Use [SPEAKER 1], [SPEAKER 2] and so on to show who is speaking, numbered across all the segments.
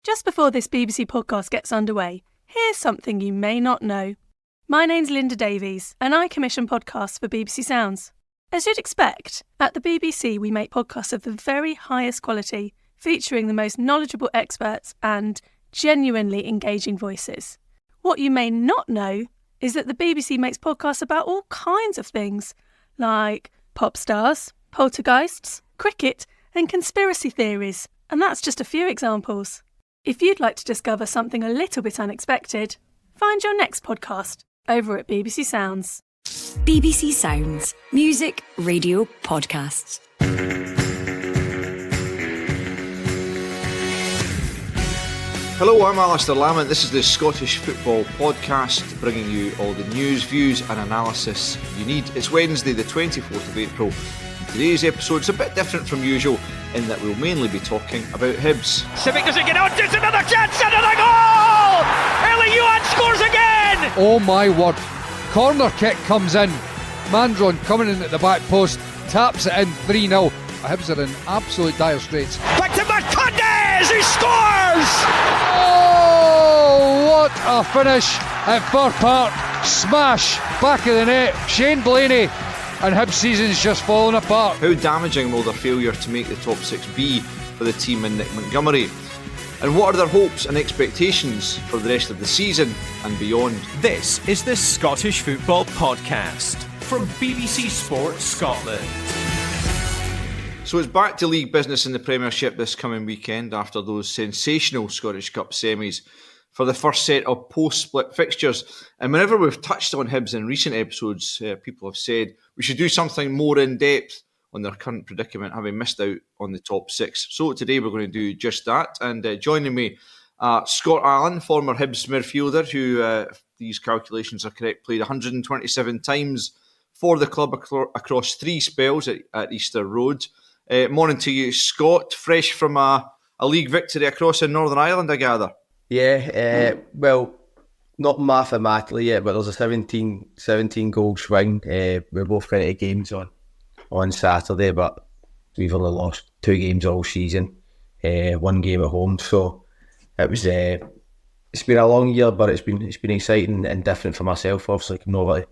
[SPEAKER 1] Just before this BBC podcast gets underway, here's something you may not know. My name's Linda Davies, and I commission podcasts for BBC Sounds. As you'd expect, at the BBC we make podcasts of the very highest quality, featuring the most knowledgeable experts and genuinely engaging voices. What you may not know is that the BBC makes podcasts about all kinds of things, like pop stars, poltergeists, cricket, and conspiracy theories, and that's just a few examples. If you'd like to discover something a little bit unexpected, find your next podcast over at BBC Sounds.
[SPEAKER 2] BBC Sounds. Music, radio, podcasts.
[SPEAKER 3] Hello, I'm Alasdair Lamont. This is the Scottish Football Podcast, bringing you all the news, views and analysis you need. It's Wednesday the 24th of April. Today's episode's a bit different from usual in that we'll mainly be talking about Hibs.
[SPEAKER 4] Civic doesn't get on, it's another chance, another goal! Allan scores again!
[SPEAKER 5] Oh my word. Corner kick comes in. Maron coming in at the back post, taps it in 3-0. Hibs are in absolute dire straits.
[SPEAKER 4] Back to Marcondes, he scores!
[SPEAKER 5] Oh, what a finish at Fir Park. Smash, back of the net, Shane Blaney, and Hibs season's just falling apart.
[SPEAKER 3] How damaging will their failure to make the top six be for the team and Nick Montgomery? And what are their hopes and expectations for the rest of the season and beyond?
[SPEAKER 6] This is the Scottish Football Podcast from BBC Sports Scotland.
[SPEAKER 3] So it's back to league business in the Premiership this coming weekend after those sensational Scottish Cup semis for the first set of post-split fixtures. And whenever we've touched on Hibs in recent episodes, people have said we should do something more in-depth on their current predicament, having missed out on the top six. So today we're going to do just that. And joining me, Scott Allan, former Hibs midfielder, who, if these calculations are correct, played 127 times for the club across three spells at Easter Road. Morning to you, Scott. Fresh from a league victory across in Northern Ireland, I gather.
[SPEAKER 7] Yeah, well, not mathematically yet, but there's a 17 goal swing. We're both going to games on Saturday, but we've only lost 2 games all season, 1 game at home. So it was it's been a long year, but it's been exciting and different for myself. Obviously, coming over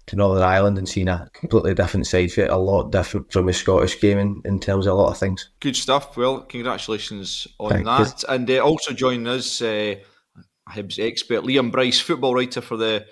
[SPEAKER 7] to Northern Ireland and seeing a completely different side to it, a lot different from the Scottish game in terms of a lot of things.
[SPEAKER 3] Good stuff. Well, congratulations on
[SPEAKER 7] Thank
[SPEAKER 3] that.
[SPEAKER 7] you.
[SPEAKER 3] And also joining us, Hibs expert Liam Bryce, football writer for the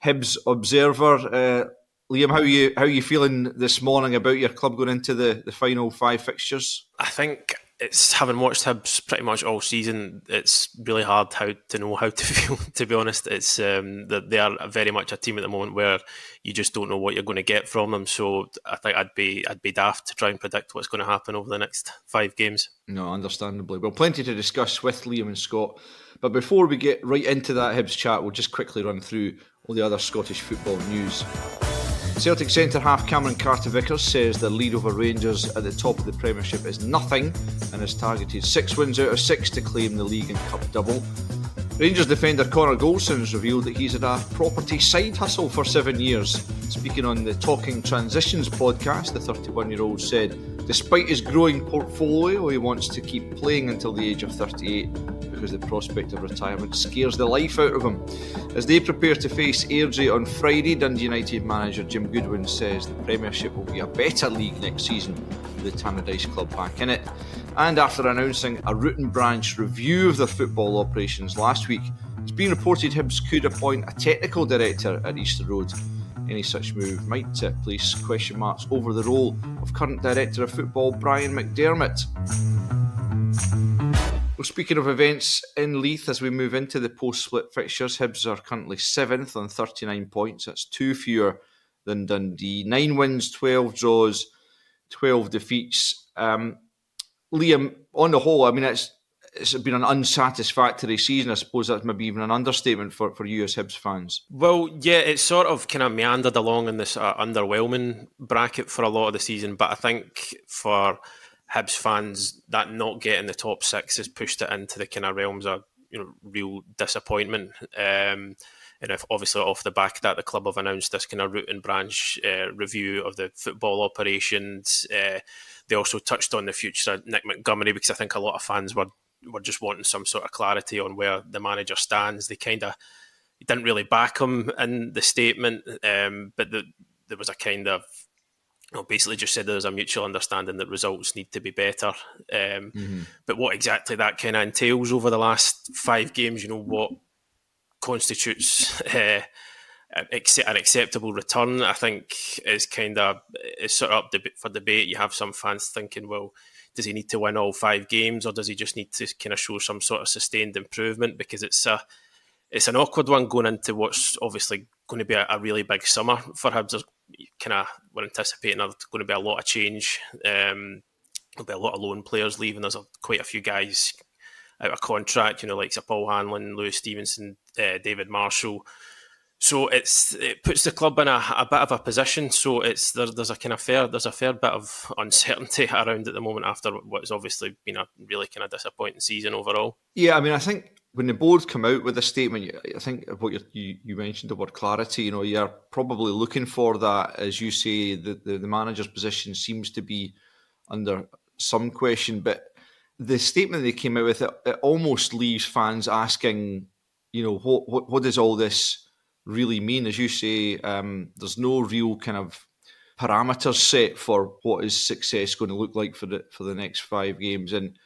[SPEAKER 3] Hibs Observer. Liam, how are you feeling this morning about your club going into the final 5 fixtures?
[SPEAKER 8] I think it's, having watched Hibs pretty much all season, it's really hard to know how to feel, to be honest. It's that they are very much a team at the moment where you just don't know what you're going to get from them. So I think I'd be daft to try and predict what's going to happen over the next 5 games. No,
[SPEAKER 3] understandably. Well, plenty to discuss with Liam and Scott. But before we get right into that Hibs chat, we'll just quickly run through all the other Scottish football news. Celtic centre-half Cameron Carter-Vickers says their lead over Rangers at the top of the Premiership is nothing and has targeted 6 wins out of 6 to claim the league and cup double. Rangers defender Connor Golson's revealed that he's had a property side hustle for 7 years. Speaking on the Talking Transitions podcast, the 31-year-old said despite his growing portfolio, he wants to keep playing until the age of 38 because the prospect of retirement scares the life out of him. As they prepare to face Airdrie on Friday, Dundee United manager Jim Goodwin says the Premiership will be a better league next season with the Tannadice club back in it. And after announcing a root and branch review of their football operations last week, it's been reported Hibs could appoint a technical director at Easter Road. Any such move might place question marks over the role of current Director of Football Brian McDermott. Well, speaking of events in Leith, as we move into the post-split fixtures, Hibs are currently 7th on 39 points. That's 2 fewer than Dundee. 9 wins, 12 draws, 12 defeats. Liam, on the whole, I mean, it's been an unsatisfactory season. I suppose that's maybe even an understatement for you as Hibs fans.
[SPEAKER 8] Well, yeah, it's sort of kind of meandered along in this underwhelming bracket for a lot of the season, but I think for Hibs fans, that not getting the top 6 has pushed it into the kind of realms of real disappointment. And if obviously off the back of that, the club have announced this kind of root and branch review of the football operations. They also touched on the future of Nick Montgomery because I think a lot of fans were were just wanting some sort of clarity on where the manager stands. They didn't really back him in the statement, but there was a kind of, basically just said there's a mutual understanding that results need to be better. But what exactly that kind of entails over the last 5 games, what constitutes an acceptable return, I think is sort of up for debate. You have some fans thinking, well, does he need to win all 5 games, or does he just need to kind of show some sort of sustained improvement? Because it's an awkward one going into what's obviously going to be a really big summer for Hibs. We're anticipating there's going to be a lot of change. There'll be a lot of loan players leaving. There's quite a few guys out of contract, like Paul Hanlon, Lewis Stevenson, David Marshall. So it puts the club in a bit of a position. So there's a fair bit of uncertainty around at the moment after what has obviously been a really kind of disappointing season overall.
[SPEAKER 3] Yeah, I mean, I think when the board come out with a statement, I think what you mentioned the word clarity. You're probably looking for that, as you say. The manager's position seems to be under some question, but the statement they came out with, it almost leaves fans asking, what does all this really mean? As you say, there's no real kind of parameters set for what is success going to look like for the next 5 games, and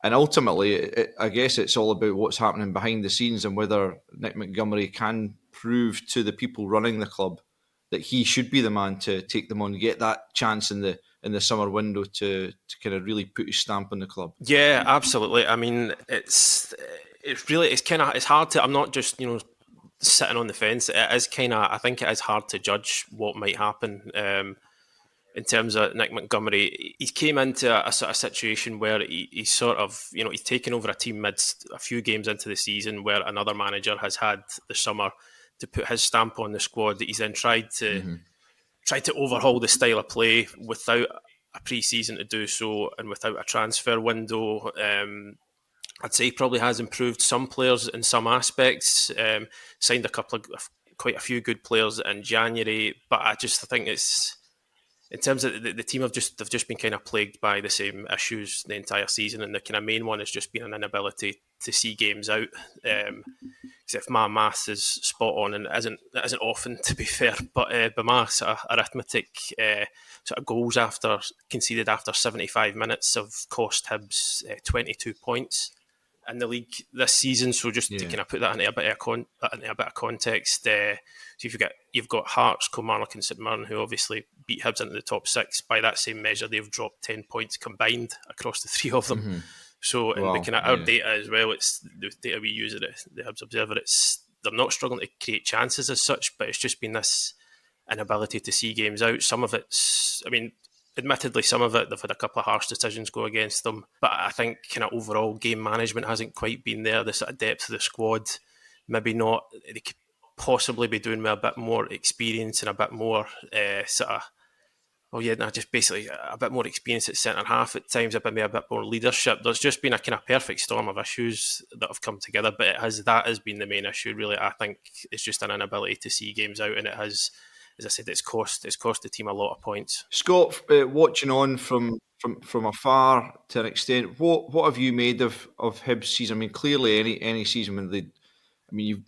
[SPEAKER 3] ultimately, I guess it's all about what's happening behind the scenes and whether Nick Montgomery can prove to the people running the club that he should be the man to take them on, get that chance in the summer window to kind of really put his stamp on the club.
[SPEAKER 8] Yeah, absolutely. I mean, it's hard to. I'm not just sitting on the fence. I think it is hard to judge what might happen. In terms of Nick Montgomery, he came into a sort of situation where he's sort of, he's taken over a team midst a few games into the season where another manager has had the summer to put his stamp on the squad. He's then tried to overhaul the style of play without a pre-season to do so and without a transfer window. I'd say he probably has improved some players in some aspects, signed quite a few good players in January, but I think it's, in terms of the team, they've just been kind of plagued by the same issues the entire season, and the kind of main one has just been an inability to see games out. Because if my maths is spot on, and it isn't often, to be fair, but by my sort of arithmetic, sort of goals conceded after 75 minutes have cost Hibs 22 points in the league this season. So just to kind of put that into a bit of context, so you've got Hearts, Kilmarnock and St Mirren, who obviously beat Hibs into the top 6. By that same measure, they've dropped 10 points combined across the 3 of them. Mm-hmm. So in the kind of our data as well, it's the data we use at the Hibs Observer, they're not struggling to create chances as such, but it's just been this inability to see games out. Some of it's, admittedly, some of it, they've had a couple of harsh decisions go against them, but I think kind of overall game management hasn't quite been there. The sort of depth of the squad, maybe not. They could possibly be doing with a bit more experience and a bit more just basically a bit more experience at centre half at times, maybe a bit more leadership. There's just been a kind of perfect storm of issues that have come together, but that has been the main issue, really. I think it's just an inability to see games out, and it has, as I said, it's cost the team a lot of points.
[SPEAKER 3] Scott, watching on from afar to an extent, what have you made of Hibs' season? Clearly any season when you've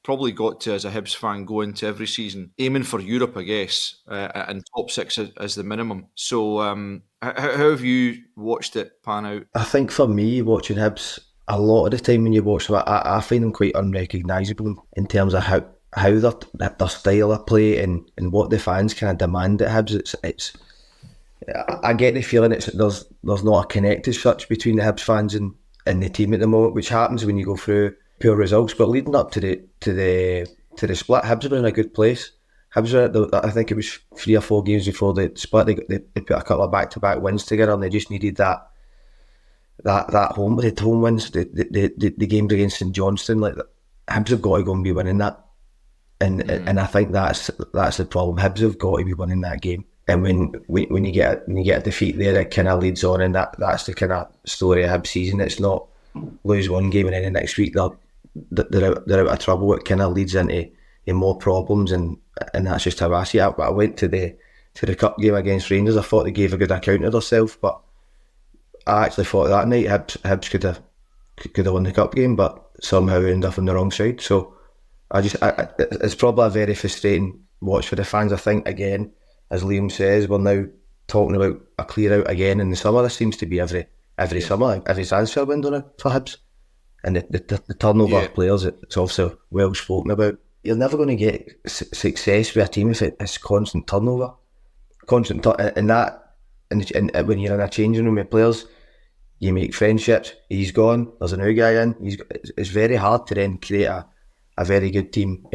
[SPEAKER 3] probably got to, as a Hibs fan, go into every season aiming for Europe, I guess, and top 6 as the minimum. So how have you watched it pan out?
[SPEAKER 7] I think for me, watching Hibs, a lot of the time when you watch them, I find them quite unrecognisable in terms of how their style of play and what the fans kind of demand at Hibs. It's I get the feeling there's not a connect as such between the Hibs fans and the team at the moment, which happens when you go through poor results. But leading up to the split, Hibs were in a good place. Hibs were I think it was 3 or 4 games before the split. They put a couple of back-to-back wins together, and they just needed that home wins. The games against St Johnstone, like Hibs have got to go and be winning that. And I think that's the problem. Hibs have got to be winning that game. And when you get a defeat there, it kind of leads on, and that's the kind of story of Hibs season. It's not lose one game and then the next week they're out of trouble. It kind of leads into more problems, and that's just how I see it. But I went to the cup game against Rangers. I thought they gave a good account of themselves, but I actually thought that night Hibs could have could have won the cup game, but somehow ended up on the wrong side. So it's probably a very frustrating watch for the fans. I think, again, as Liam says, we're now talking about a clear out again in the summer. This seems to be every summer, every transfer window now for Hibs. And the turnover of players, it's also well spoken about. You're never going to get success with a team if it's constant turnover. And when you're in a changing room with players, you make friendships. He's gone, there's a new guy in. It's very hard to then create a very good team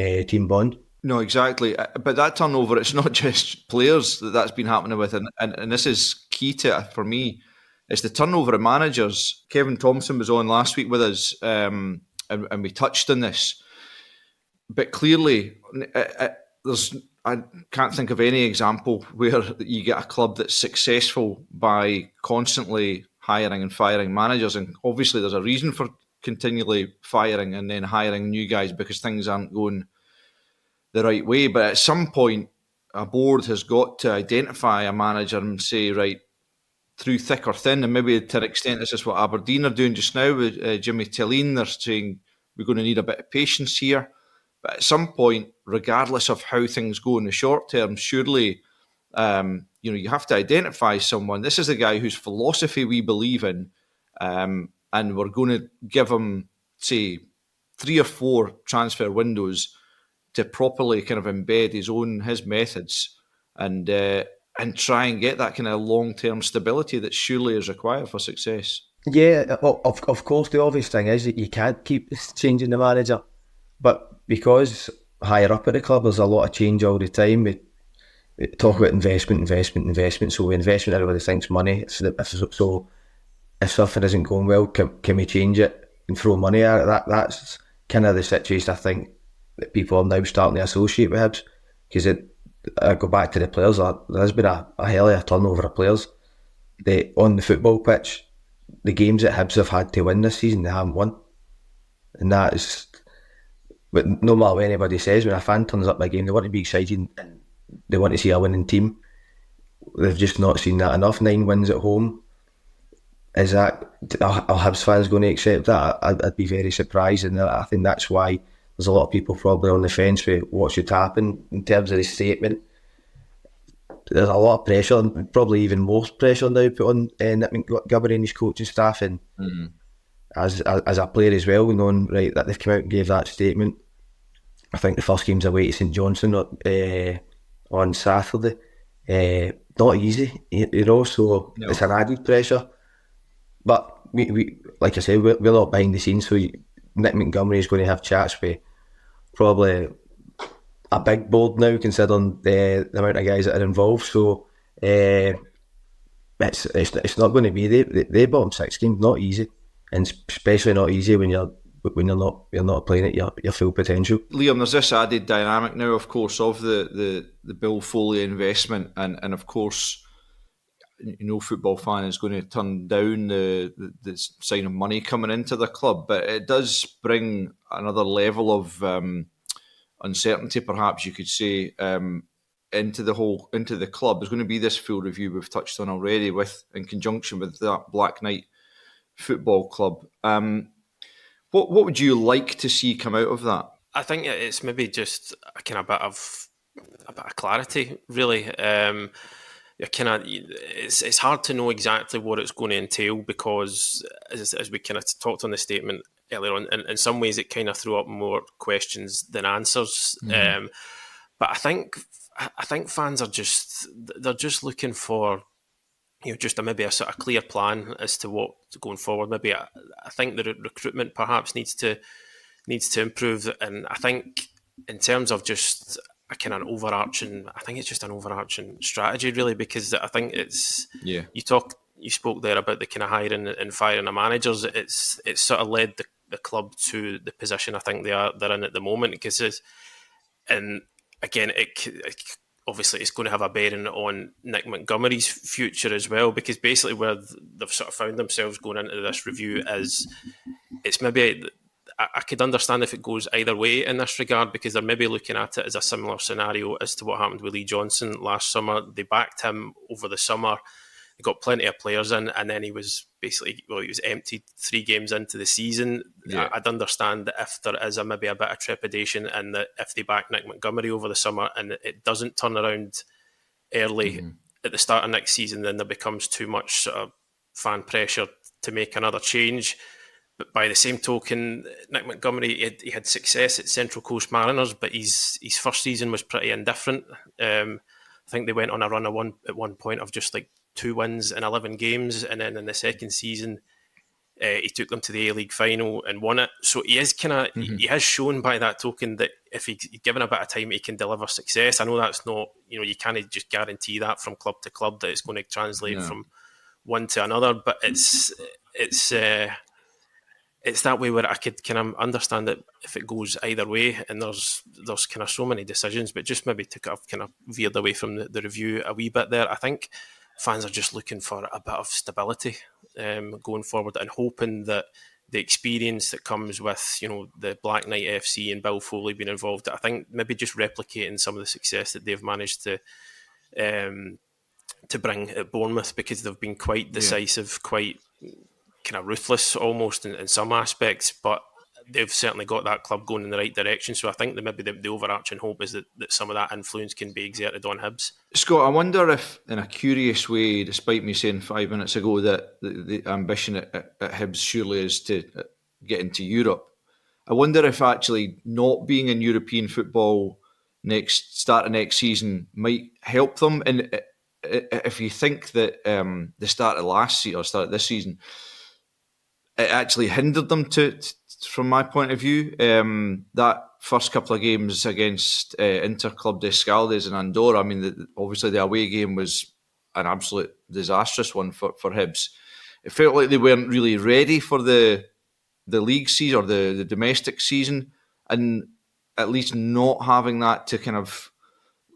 [SPEAKER 7] bond.
[SPEAKER 3] No, exactly. But that turnover, it's not just players that's been happening with, and this is key to it for me. It's the turnover of managers. Kevin Thompson was on last week with us, and we touched on this. But clearly, I can't think of any example where you get a club that's successful by constantly hiring and firing managers. And obviously there's a reason for continually firing and then hiring new guys because things aren't going the right way. But at some point, a board has got to identify a manager and say, right, through thick or thin, and maybe to an extent this is what Aberdeen are doing just now with Jimmy Tillene. They're saying we're going to need a bit of patience here. But at some point, regardless of how things go in the short term, surely you have to identify someone. This is the guy whose philosophy we believe in, and we're going to give him, say, 3 or 4 transfer windows to properly kind of embed his methods and try and get that kind of long-term stability that surely is required for success.
[SPEAKER 7] Yeah, well, of course, the obvious thing is that you can't keep changing the manager, but because higher up at the club there's a lot of change all the time, we talk about investment. So investment, everybody thinks money. So if something isn't going well, can we change it and throw money at it? That's kind of the situation I think that people are now starting to associate with Hibs. Because I go back to the players, there has been a hell of a turnover of players. On the football pitch, the games that Hibs have had to win this season, they haven't won. And that is, but no matter what anybody says, when a fan turns up my game, they want to be excited and they want to see a winning team. They've just not seen that enough. 9 wins at home. Is that, are Hibs fans going to accept that? I'd be very surprised, and I think that's why there's a lot of people probably on the fence with what should happen in terms of the statement. There's a lot of pressure, and probably even more pressure now put on Nick McGomery and his coaching staff, and as a player as well, knowing right that they've come out and gave that statement. I think the first game's away to St Johnstone on Saturday. Not easy, so no. It's an added pressure. But we like I said, we're not behind the scenes, so Nick Montgomery is going to have chats with probably a big board now, considering the amount of guys that are involved. So it's not going to be the bottom 6 games, not easy, and especially not easy when you're not playing at your full potential.
[SPEAKER 3] Liam, there's this added dynamic now, of course, of the Bill Foley investment, and of course, no football fan is going to turn down the sign of money coming into the club, but it does bring another level of uncertainty, perhaps you could say, into the club. There's going to be this full review we've touched on already, in conjunction with that Black Knight Football Club. What would you like to see come out of that?
[SPEAKER 8] I think it's maybe just a kind of bit of clarity, really. It's hard to know exactly what it's going to entail, because as we kind of talked on the statement earlier on, in some ways it kind of threw up more questions than answers. But I think fans are just looking for just maybe a sort of clear plan as to what's going forward. Maybe I think the recruitment perhaps needs to improve, and I think in terms of just a kind of an overarching strategy, really, because I think it's you spoke there about the kind of hiring and firing of managers. It's sort of led the club to the position I think they're in at the moment, and again it obviously it's going to have a bearing on Nick Montgomery's future as well, because basically where they've sort of found themselves going into this review is it's maybe, I could understand if it goes either way in this regard, because they're maybe looking at it as a similar scenario as to what happened with Lee Johnson last summer. They backed him over the summer. He got plenty of players in, and then he was emptied 3 games into the season.
[SPEAKER 3] Yeah.
[SPEAKER 8] I'd understand that if there is maybe a bit of trepidation, and that if they back Nick Montgomery over the summer and it doesn't turn around early at the start of next season, then there becomes too much sort of fan pressure to make another change. But by the same token, Nick Montgomery, he had success at Central Coast Mariners, but his first season was pretty indifferent. I think they went on a run at one point of just like 2 wins in 11 games, and then in the second season, he took them to the A-League final and won it. So he is he has shown by that token that if he's given a bit of time, he can deliver success. I know that's not, you can't just guarantee that from club to club that it's going to translate from one to another, but it's that way where I could kind of understand that if it goes either way, and there's kind of so many decisions, but just maybe kind of veered away from the review a wee bit there. I think fans are just looking for a bit of stability going forward, and hoping that the experience that comes with, the Black Knight FC and Bill Foley being involved, I think maybe just replicating some of the success that they've managed to bring at Bournemouth, because they've been quite decisive, quite kind of ruthless almost in some aspects, but they've certainly got that club going in the right direction. So I think that maybe the overarching hope is that some of that influence can be exerted on Hibs.
[SPEAKER 3] Scott, I wonder if, in a curious way, despite me saying 5 minutes ago that the ambition at Hibs surely is to get into Europe, I wonder if actually not being in European football start of next season might help them. And if you think that the start of last season or start of this season, it actually hindered them from my point of view. That first couple of games against Interclub de Escaldes and Andorra, I mean, obviously the away game was an absolute disastrous one for Hibs. It felt like they weren't really ready for the league season or the domestic season, and at least not having that to kind of,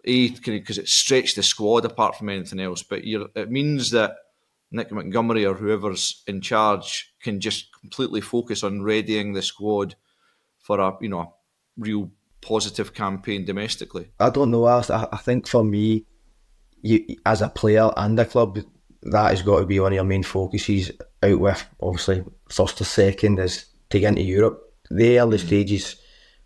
[SPEAKER 3] because it stretched the squad apart from anything else, but it means that Nick Montgomery or whoever's in charge can just completely focus on readying the squad for a real positive campaign domestically.
[SPEAKER 7] I don't know, Alistair. I think for me, you as a player and a club, that has got to be one of your main focuses. Out with obviously first or second is to get into Europe. The early stages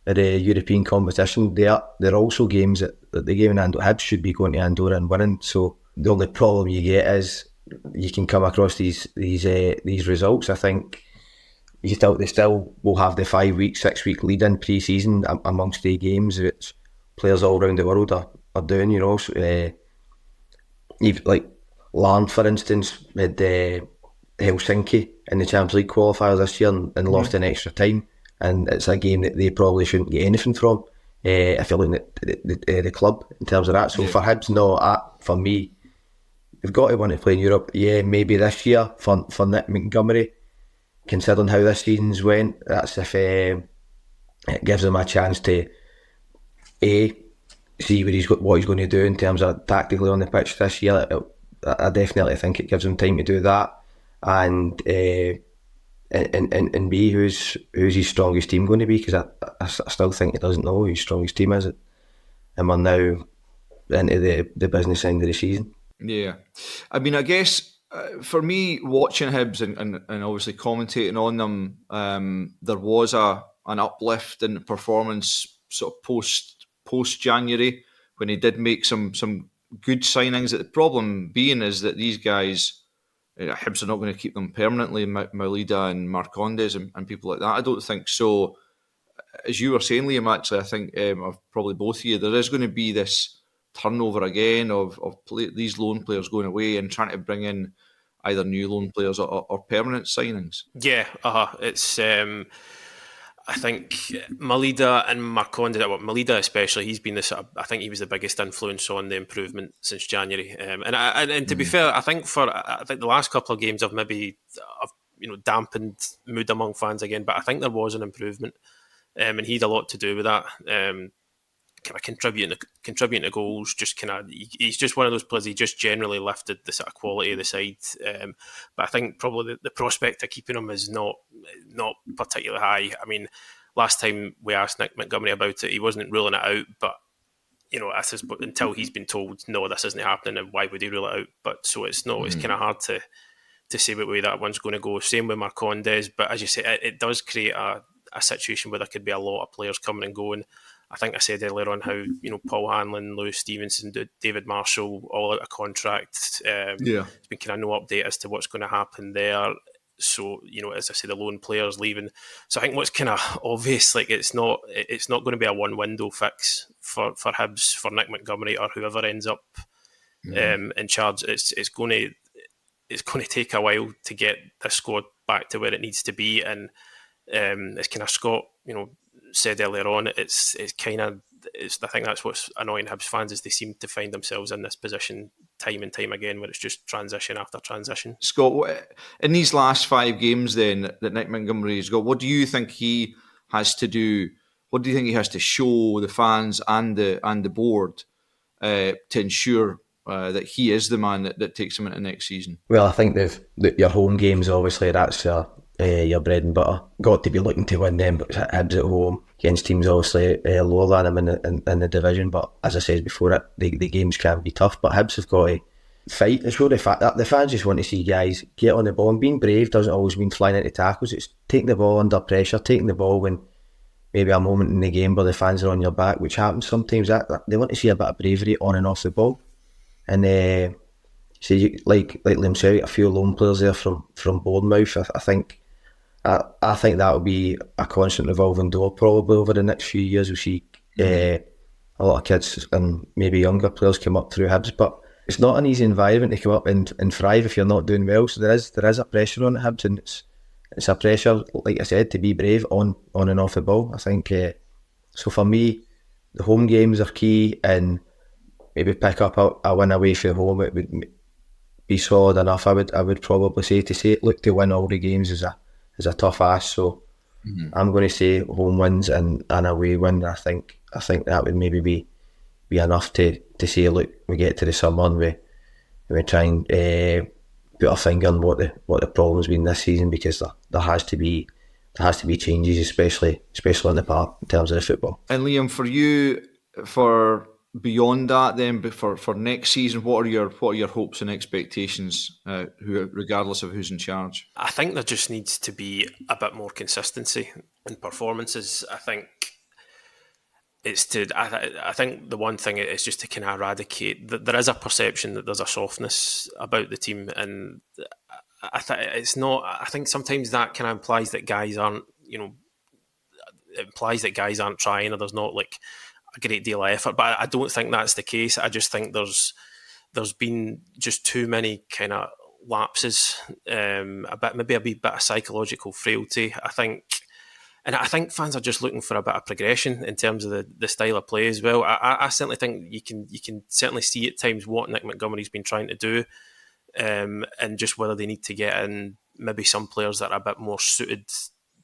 [SPEAKER 7] of the European competition, they're also games that the game in Andorra, Hibs should be going to Andorra and winning. So the only problem you get is you can come across these results. I think they still will have the 5 week, 6 week lead in pre-season amongst the games which players all around the world are doing. So, even like Alan, for instance, had Helsinki in the Champions League qualifier this year and lost in extra time, and it's a game that they probably shouldn't get anything from if you're looking at the club in terms of that. So for Hibs, for me, they've got to want to play in Europe. Yeah, maybe this year for Nick Montgomery, considering how this season's went, that's if it gives him a chance to see what he's going to do in terms of tactically on the pitch this year. I definitely think it gives him time to do that, and B, who's his strongest team going to be, because I still think he doesn't know who his strongest team is, and we're now into the business end of the season.
[SPEAKER 3] Yeah, I mean, I guess for me, watching Hibs and obviously commentating on them, there was an uplift in performance sort of post January when he did make some good signings. The problem being is that these guys, Hibs are not going to keep them permanently, Maulida and Marcondes and people like that. I don't think so. As you were saying, Liam, actually, I think of probably both of you, there is going to be this turnover again of these loan players going away and trying to bring in either new loan players or permanent signings.
[SPEAKER 8] Yeah, it's I think Maulida and Marcondes, Maulida especially, he's been I think he was the biggest influence on the improvement since January. And to be fair, I think the last couple of games have maybe dampened mood among fans again, but I think there was an improvement, and he had a lot to do with that. Kind of contributing to goals, he's just one of those players. He just generally lifted the sort of quality of the side, but I think probably the prospect of keeping him is not particularly high. I mean, last time we asked Nick Montgomery about it, he wasn't ruling it out, but until he's been told, no, this isn't happening, and why would he rule it out? But so it's kind of hard to say what way that one's going to go. Same with Marcondes, but as you say, it does create a situation where there could be a lot of players coming and going. I think I said earlier on how Paul Hanlon, Lewis Stevenson, David Marshall all out of contract. There's been kind of no update as to what's going to happen there. So as I say, the lone players leaving. So I think what's kind of obvious, like it's not going to be a one window fix for Hibs, for Nick Montgomery or whoever ends up in charge. It's going to take a while to get the squad back to where it needs to be, and it's kind of Scott, said earlier on. I think that's what's annoying Hibs fans, is they seem to find themselves in this position time and time again, where it's just transition after transition.
[SPEAKER 3] Scott, in these last 5 games then that Nick Montgomery has got, what do you think he has to do? What do you think he has to show the fans and the board to ensure that he is the man that takes him into next season?
[SPEAKER 7] Well, I think your home games, obviously, that's your bread and butter. Got to be looking to win them, but Hibs at home against teams obviously lower than them in the division. But as I said before, the games can be tough. But Hibs have got to fight. It's really the fact that the fans just want to see guys get on the ball. And being brave doesn't always mean flying into tackles. It's taking the ball under pressure, taking the ball when maybe a moment in the game where the fans are on your back, which happens sometimes. They want to see a bit of bravery on and off the ball. And like Liam said, a few lone players there from Bournemouth. I think that will be a constant revolving door probably over the next few years. We'll see a lot of kids and maybe younger players come up through Hibs, but it's not an easy environment to come up and thrive if you're not doing well. So there is a pressure on Hibs, and it's a pressure, like I said, to be brave on and off the ball. I think so. For me, the home games are key, and maybe pick up a win away from home. It would be solid enough. I would probably say look to win all the games is a tough ask. So I'm going to say home wins and an away win. I think that would maybe be enough to say, look, we get to the summer and we try and put our finger on what the problem's been this season, because there has to be changes, especially on the park in terms of the football.
[SPEAKER 3] And Liam, for you, for beyond that, then, for next season, what are your hopes and expectations, regardless of who's in charge?
[SPEAKER 8] I think there just needs to be a bit more consistency in performances. I think I think the one thing is just to kind of eradicate that there is a perception that there's a softness about the team, and I think sometimes that kind of implies that guys aren't, trying, or there's not like a great deal of effort. But I don't think that's the case. I just think there's been just too many kind of lapses, maybe a wee bit of psychological frailty. I think fans are just looking for a bit of progression in terms of the style of play as well. I certainly think you can certainly see at times what Nick Montgomery's been trying to do, and just whether they need to get in maybe some players that are a bit more suited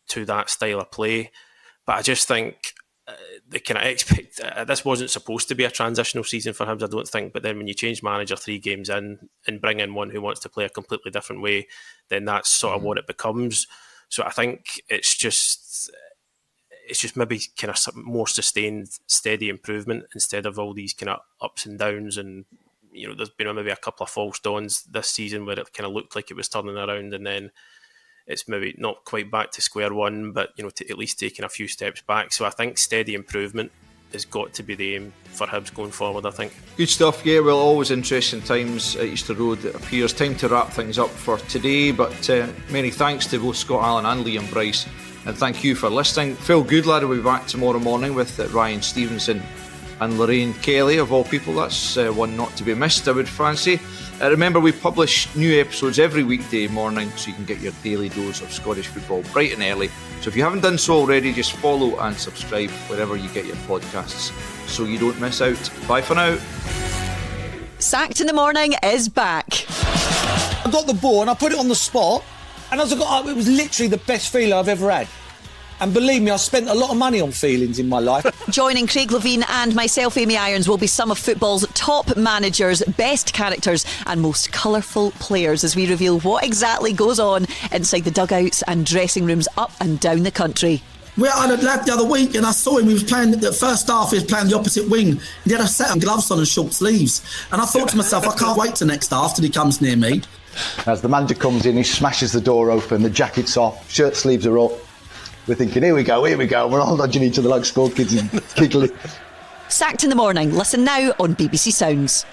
[SPEAKER 8] to that style of play. But I just think they kind of expect this wasn't supposed to be a transitional season for Hibs, I don't think. But then when you change manager 3 games in and bring in one who wants to play a completely different way, then that's sort of what it becomes. So I think it's just maybe kind of more sustained, steady improvement instead of all these kind of ups and downs. And there's been maybe a couple of false dawns this season where it kind of looked like it was turning around, and then it's maybe not quite back to square one, but at least taking a few steps back. So I think steady improvement has got to be the aim for Hibs going forward, I think.
[SPEAKER 3] Good stuff, yeah. Well, always interesting times at Easter Road, it appears. Time to wrap things up for today, but many thanks to both Scott Allan and Liam Bryce, and thank you for listening. Phil Goodlad will be back tomorrow morning with Ryan Stevenson and Lorraine Kelly, of all people. That's one not to be missed, I would fancy. Remember, we publish new episodes every weekday morning, so you can get your daily dose of Scottish football bright and early. So if you haven't done so already, just follow and subscribe wherever you get your podcasts so you don't miss out. Bye for now.
[SPEAKER 9] Sacked in the Morning is back.
[SPEAKER 10] I got the ball and I put it on the spot, and it was literally the best feeling I've ever had. And believe me, I spent a lot of money on feelings in my life.
[SPEAKER 9] Joining Craig Levine and myself, Amy Irons, will be some of football's top managers, best characters and most colourful players as we reveal what exactly goes on inside the dugouts and dressing rooms up and down the country.
[SPEAKER 11] I had a lad the other week and I saw him, he was playing, the first half he was playing the opposite wing. He had a set of gloves on and short sleeves. And I thought to myself, I can't wait till next half till he comes near me.
[SPEAKER 12] As the manager comes in, he smashes the door open, the jacket's off, shirt sleeves are up. We're thinking, here we go. We're all nudging each other like school kids and giggling.
[SPEAKER 9] Sacked in the morning. Listen now on BBC Sounds.